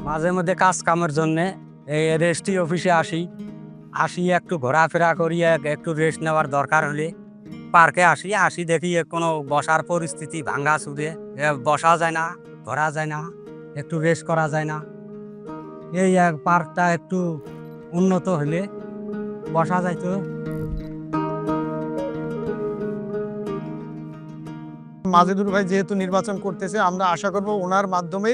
মাঝে মধ্যে কাজ কামের জন্য এই রেস্ট্রি অফিসে আসি একটু ঘোরাফেরা করি, একটু রেস্ট নেওয়ার দরকার হলে পার্কে আসি দেখি কোনো বসার পরিস্থিতি ভাঙ্গা চুরে, বসা যায় না, ঘোরা যায় না, একটু রেস্ট করা যায় না। এই পার্কটা একটু উন্নত হলে বসা যাইতো। মাজেদুর ভাই যেহেতু নির্বাচন করতেছে, আমরা আশা করব ওনার মাধ্যমে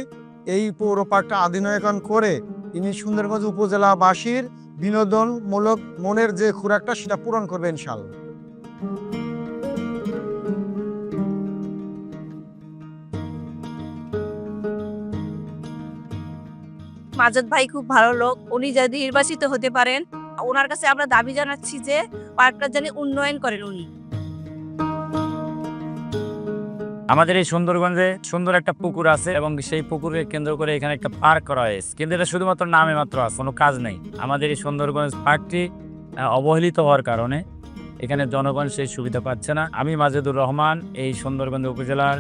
এই পৌর পার্কটা আধুনিকরণ করে তিনি সুন্দরগঞ্জ উপজেলাবাসীর বিনোদনমূলক মনের যে খোরাকটা সেটা পূরণ করবে ইনশাআল্লাহ। মাজেদ ভাই খুব ভালো লোক, উনি যদি নির্বাচিত হতে পারেন, ওনার কাছে আমরা দাবি জানাচ্ছি যে পার্কটা যেন উন্নয়ন করেন উনি। আমাদের এই সুন্দরগঞ্জে সুন্দর একটা পুকুর আছে এবং সেই পুকুরকে কেন্দ্র করে এখানে একটা পার্ক করা হয়েছে, কিন্তু এটা শুধুমাত্র নামে মাত্র আছে, কোনো কাজ নেই। আমাদের এই সুন্দরগঞ্জ পার্কটি অবহেলিত হওয়ার কারণে এখানে জনগণ সেই সুবিধা পাচ্ছে না। আমি মাজেদুর রহমান, এই সুন্দরগঞ্জ উপজেলার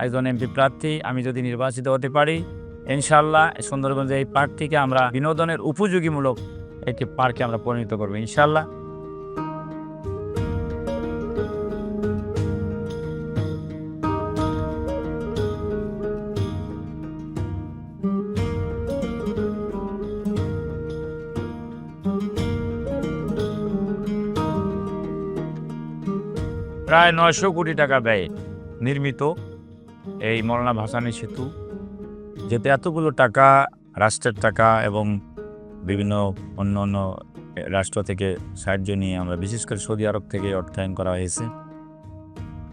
একজন এমপি প্রার্থী। আমি যদি নির্বাচিত হতে পারি, ইনশাল্লাহ সুন্দরগঞ্জে এই পার্কটিকে আমরা বিনোদনের উপযোগীমূলক একটি পার্কে আমরা পরিণত করবো ইনশাল্লাহ। প্রায় 900 কোটি টাকা ব্যয়ে নির্মিত এই মৌলানা ভাসানী সেতু, যেতে এতগুলো টাকা রাষ্ট্রের টাকা এবং বিভিন্ন অন্য অন্য রাষ্ট্র থেকে সাহায্য নিয়ে আমরা, বিশেষ করে সৌদি আরব থেকে অর্থায়ন করা হয়েছে।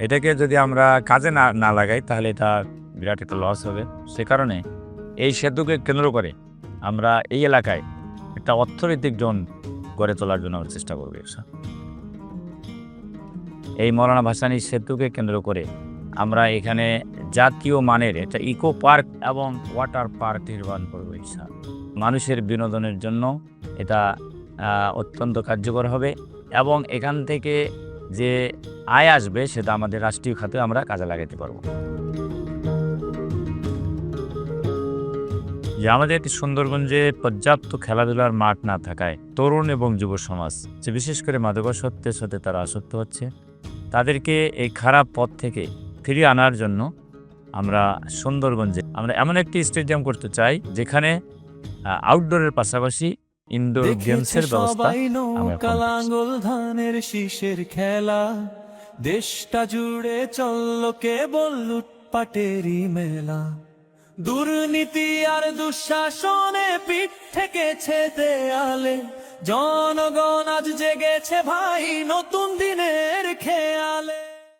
এটাকে যদি আমরা কাজে না লাগাই তাহলে এটা বিরাট একটা লস হবে। সে কারণে এই সেতুকে কেন্দ্র করে আমরা এই এলাকায় একটা অর্থনৈতিক জোন গড়ে তোলার জন্য আমরা চেষ্টা করব। এই মৌলানা ভাসানী সেতুকে কেন্দ্র করে আমরা এখানে জাতীয় মানের একটা ইকো পার্ক এবং ওয়াটার পার্ক নির্মাণ করবো ইনশাআল্লাহ। মানুষের বিনোদনের জন্য এটা অত্যন্ত কার্যকর হবে এবং এখান থেকে যে আয় আসবে সেটা আমাদের রাষ্ট্রীয় খাতে আমরা কাজে লাগাতে পারবো। যে আমাদের একটি সুন্দরগঞ্জে পর্যাপ্ত খেলাধুলার মাঠ না থাকায় তরুণ এবং যুব সমাজ, যে বিশেষ করে মাদকাসক্তের সাথে তারা আসক্ত হচ্ছে, তাদেরকে এই খারাপ পথ থেকে ফিরিয়ে আনার জন্য আমরা সুন্দরগঞ্জে এমন একটি স্টেডিয়াম করতে চাই যেখানে আউটডোরের পাশাপাশি ইনডোর গেমসের ব্যবস্থা। কালাঙ্গল ধানের শীষের খেলা, দেশটা জুড়ে চলল কেবল লুটপাটেরই মেলা। দুর্নীতি আর দুঃশাসনে পিঠ ঠেকেছে দেয়ালে, জনগণ আজ জেগেছে ভাই নতুন দিনের খেয়ালে।